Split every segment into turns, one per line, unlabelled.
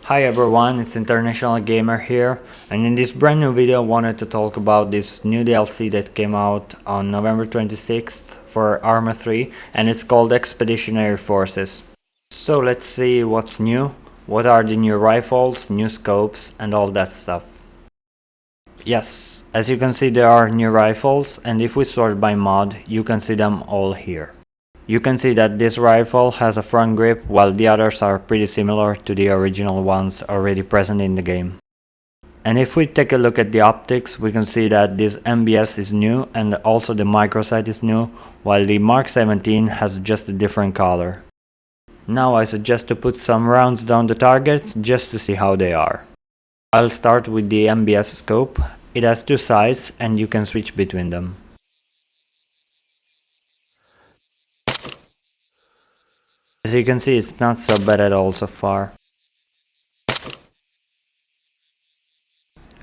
Hi everyone, it's International Gamer here, and in this brand new video I wanted to talk about this new DLC that came out on November 26th for Arma 3, and it's called Expeditionary Forces. So let's see what's new, what are the new rifles, new scopes and all that stuff. Yes, as you can see there are new rifles, and if we sort by mod you can see them all here. You can see that this rifle has a front grip while the others are pretty similar to the original ones already present in the game. And if we take a look at the optics, we can see that this MBS is new and also the microsight is new, while the Mark 17 has just a different color. Now I suggest to put some rounds down the targets just to see how they are. I'll start with the MBS scope. It has two sights and you can switch between them. As you can see, it's not so bad at all so far.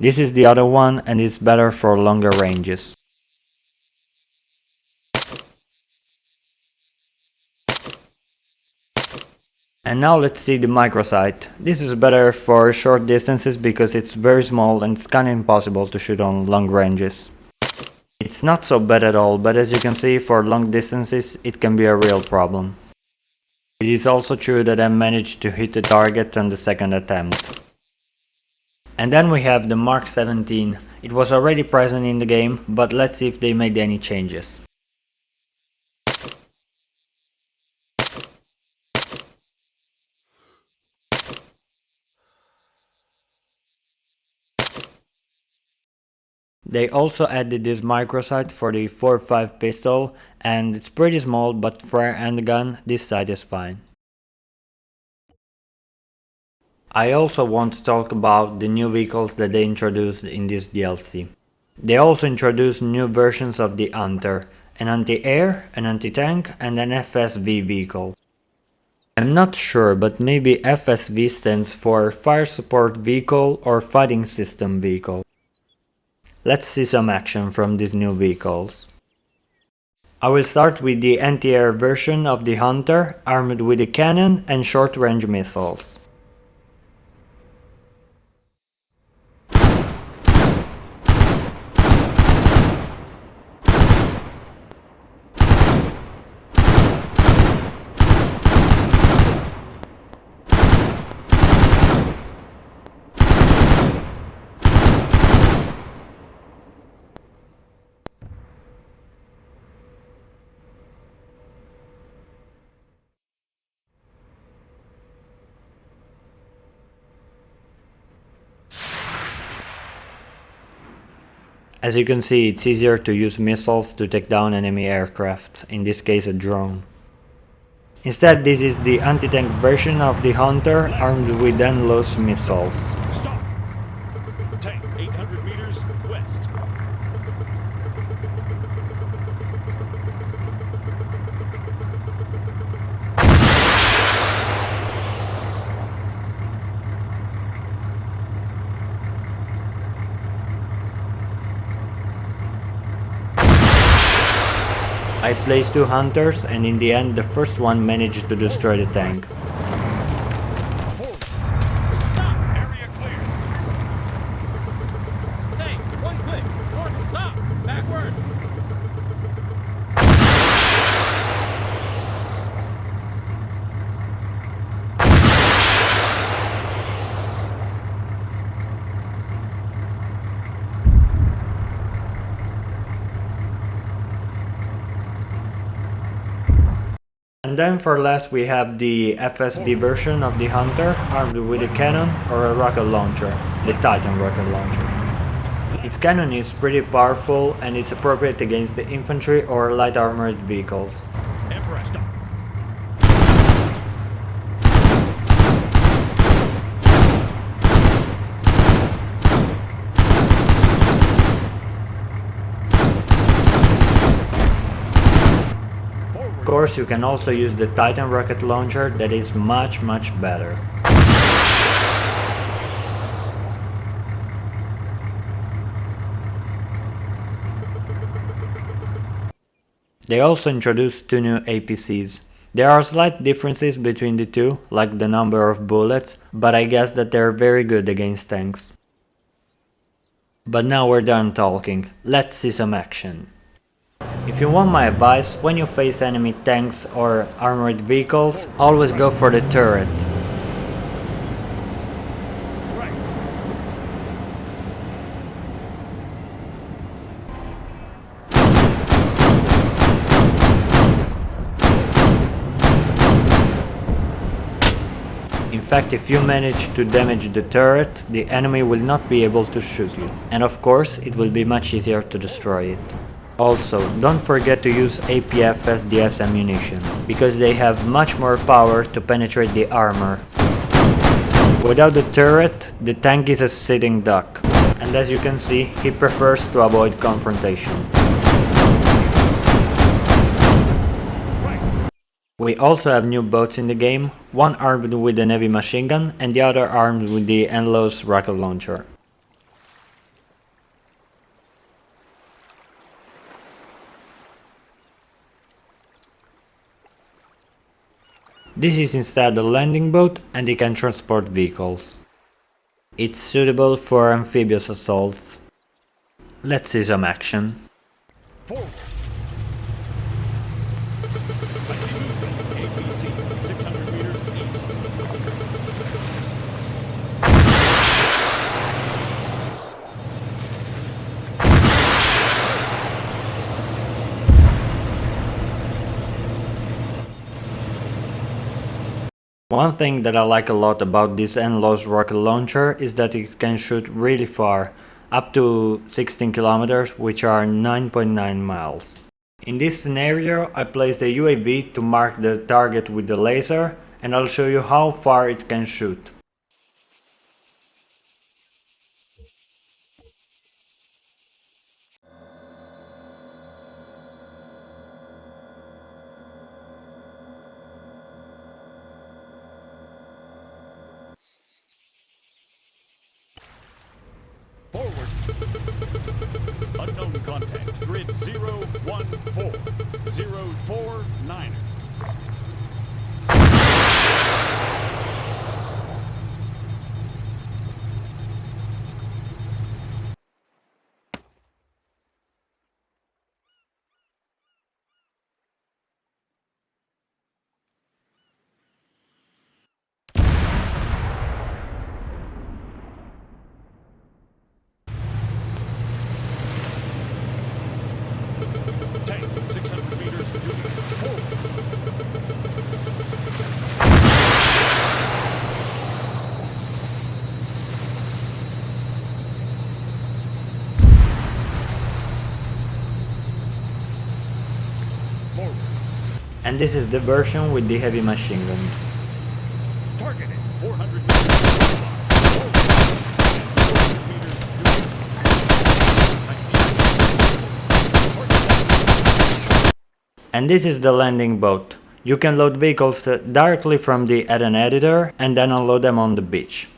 This is the other one and it's better for longer ranges. And now let's see the microsight. This is better for short distances because it's very small and it's kinda impossible to shoot on long ranges. It's not so bad at all, but as you can see, for long distances it can be a real problem. It is also true that I managed to hit the target on the second attempt. And then we have the Mark 17. It was already present in the game, but let's see if they made any changes. They also added this microsight for the 4.5 pistol, and it's pretty small, but for a handgun this sight is fine. I also want to talk about the new vehicles that they introduced in this DLC. They also introduced new versions of the Hunter, an anti-air, an anti-tank and an FSV vehicle. I'm not sure, but maybe FSV stands for Fire Support Vehicle or Fighting System Vehicle. Let's see some action from these new vehicles. I will start with the anti-air version of the Hunter, armed with a cannon and short-range missiles. As you can see, it's easier to use missiles to take down enemy aircraft, in this case a drone. Instead, this is the anti-tank version of the Hunter, armed with endless missiles.
Stop! Tank 800 meters west.
I placed two Hunters and in the end the first one managed to destroy the tank.
Forward. Stop! Area clear. Tank, one click. North, stop! Backward.
And then for last we have the FSB version of the Hunter, armed with a cannon or a rocket launcher, the Titan rocket launcher. Its cannon is pretty powerful and it's appropriate against the infantry or light armored vehicles.
Emperor, stop.
Of course, you can also use the Titan rocket launcher that is much better. They also introduced two new APCs. There are slight differences between the two, like the number of bullets, but I guess that they're very good against tanks. But now we're done talking, let's see some action. If you want my advice, when you face enemy tanks or armored vehicles, always go for the turret.
Right.
In fact, if you manage to damage the turret, the enemy will not be able to shoot you. And of course, it will be much easier to destroy it. Also, don't forget to use APFSDS ammunition, because they have much more power to penetrate the armor. Without the turret, the tank is a sitting duck, and as you can see, he prefers to avoid confrontation. We also have new boats in the game, one armed with an heavy machine gun and the other armed with the endless rocket launcher. This is instead a landing boat and it can transport vehicles. It's suitable for amphibious assaults. Let's see some action.
Forward. I see movement. APC, 600 meters east.
One thing that I like a lot about this endless rocket launcher is that it can shoot really far, up to 16 kilometers, which are 9.9 miles. In this scenario, I place the UAV to mark the target with the laser, and I'll show you how far it can shoot.
Forward. Unknown contact. Grid 014. 049. Tank 600 meters due east. Forward. Forward.
And this is the version with the heavy machine gun.
Targeted. 400 meters. Forward. 400 meters due east. I see. Target.
And this is the landing boat. You can load vehicles directly from the add-on editor and then unload them on the beach.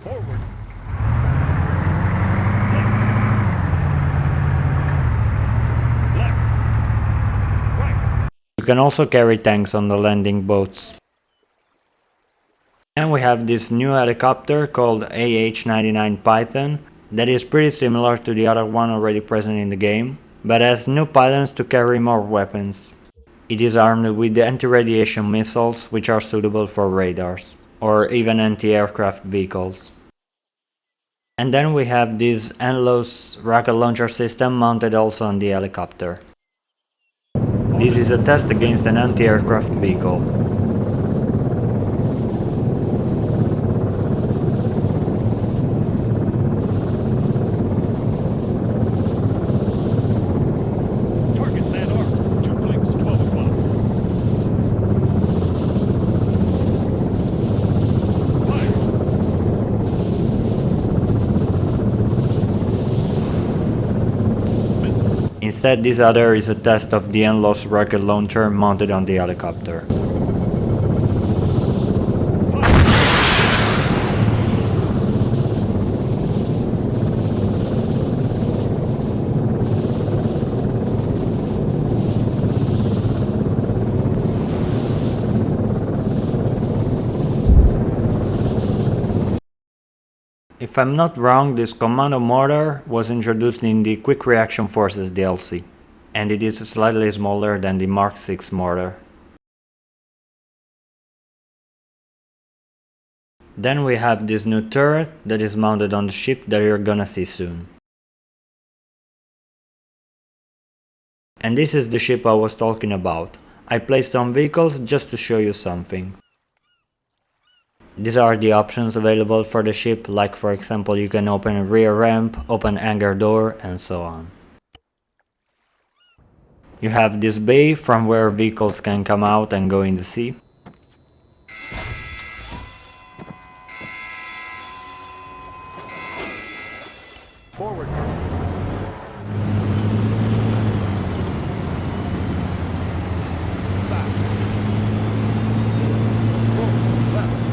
Forward. Left. Left. Right.
You can also carry tanks on the landing boats. And we have this new helicopter called AH-99 Python that is pretty similar to the other one already present in the game, but has new pylons to carry more weapons. It is armed with the anti-radiation missiles, which are suitable for radars, or even anti-aircraft vehicles. And then we have this endless rocket launcher system mounted also on the helicopter. This is a test against an anti-aircraft vehicle. Instead, this other is a test of the NLOS rocket launcher mounted on the helicopter. If I'm not wrong, this commando mortar was introduced in the Quick Reaction Forces DLC, and it is slightly smaller than the Mark VI mortar. Then we have this new turret that is mounted on the ship that you're gonna see soon. And this is the ship I was talking about. I placed some vehicles just to show you something. These are the options available for the ship, like for example you can open a rear ramp, open hangar door, and so on. You have this bay from where vehicles can come out and go in the sea.
Forward. Back. Forward. Left.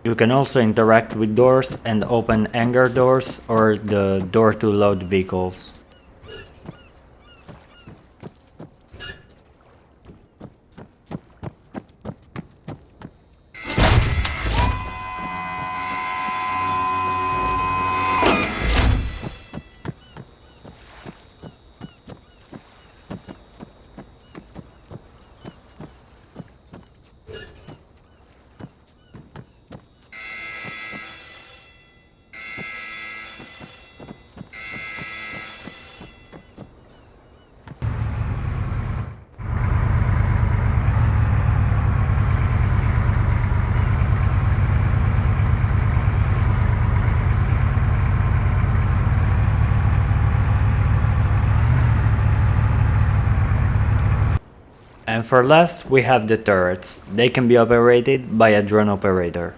You can also interact with doors and open hangar doors or the door to load vehicles. And for last, we have the turrets. They can be operated by a drone operator.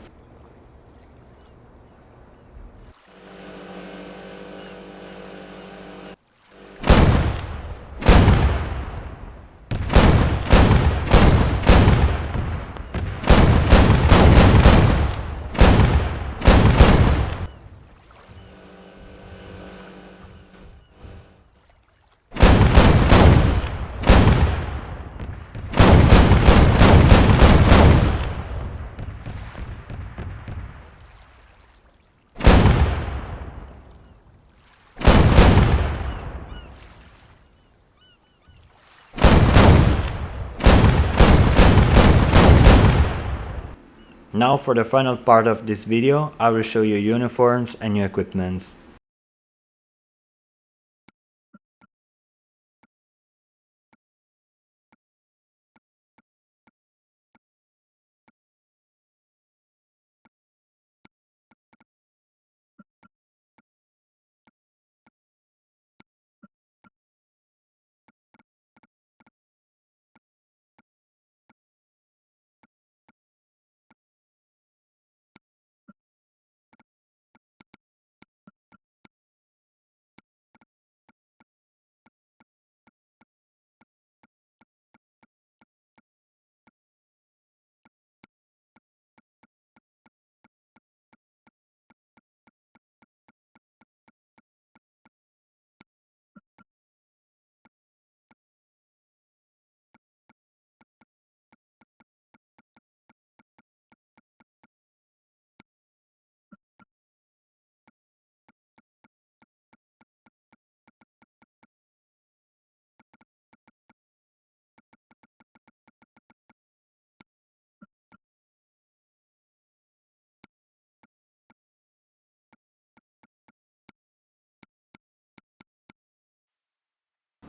Now for the final part of this video, I will show you uniforms and new equipments.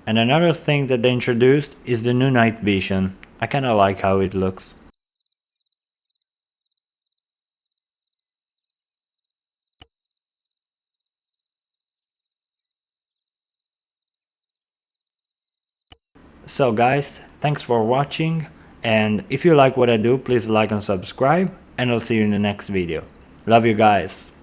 And another thing that they introduced is the new night vision. I kinda like how it looks. So guys, thanks for watching, and if you like what I do, please like and subscribe, and I'll see you in the next video. Love you guys!